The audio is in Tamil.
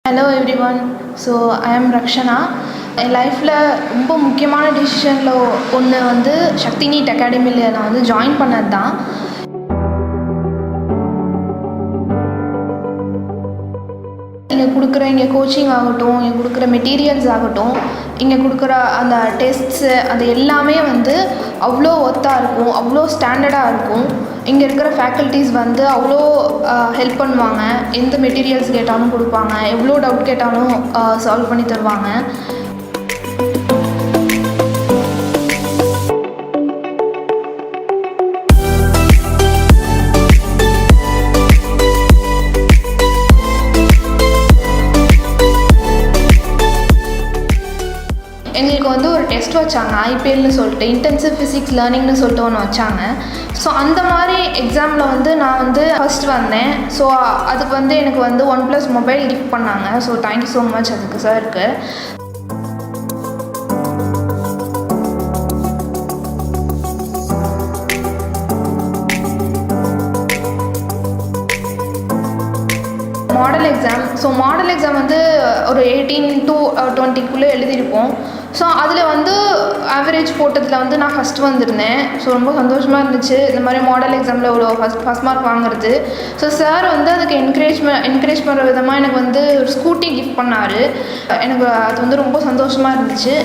Hello everyone. ஸோ ஐ ஆம் ரக்ஷனா. என் லைஃப்பில் ரொம்ப முக்கியமான டிசிஷனில் ஒன்று வந்து சக்தி நீட் அகாடமியில் நான் வந்து ஜாயின் பண்ணது தான். இங்கே கொடுக்குற கோச்சிங் ஆகட்டும், இங்கே கொடுக்குற மெட்டீரியல்ஸ் ஆகட்டும், இங்கே கொடுக்குற அந்த டெஸ்ட்ஸு அது எல்லாமே வந்து அவ்வளோ ஒர்த்தாக இருக்கும், அவ்வளோ ஸ்டாண்டர்டாக இருக்கும். இங்கே இருக்கிற ஃபேக்கல்ட்டிஸ் வந்து அவ்வளோ ஹெல்ப் பண்ணுவாங்க. எந்த மெட்டீரியல்ஸ் கேட்டாலும் கொடுப்பாங்க, எவ்வளோ டவுட் கேட்டாலும் சால்வ் பண்ணி தருவாங்க. எங்களுக்கு வந்து ஒரு டெஸ்ட் வச்சாங்க, ஐபிஎல்னு சொல்லிட்டு, இன்டென்சிவ் ஃபிசிக்ஸ் லேர்னிங்னு சொல்லிட்டு ஒன்று வச்சாங்க. ஸோ அந்த மாதிரி எக்ஸாமில் வந்து நான் வந்து ஃபஸ்ட் வந்தேன். ஸோ அதுக்கு வந்து எனக்கு வந்து OnePlus மொபைல் கிஃப்ட் பண்ணாங்க. ஸோ தேங்க்யூ ஸோ மச் அதுக்கு சாருக்கு. மாடல் எக்ஸாம் வந்து ஒரு 18 to 20 எழுதியிருப்போம். ஸோ அதில் வந்து ஆவரேஜ் போட்டதில் வந்து நான் ஃபஸ்ட் வந்திருந்தேன். ஸோ ரொம்ப சந்தோஷமாக இருந்துச்சு இந்த மாதிரி மாடல் எக்ஸாமில் ஒரு ஃபஸ்ட் மார்க் வாங்குறது. ஸோ சார் வந்து அதுக்கு என்கரேஜ் பண்ணுற விதமாக எனக்கு வந்து ஒரு ஸ்கூட்டி கிஃப்ட் பண்ணார். எனக்கு அது வந்து ரொம்ப சந்தோஷமாக இருந்துச்சு.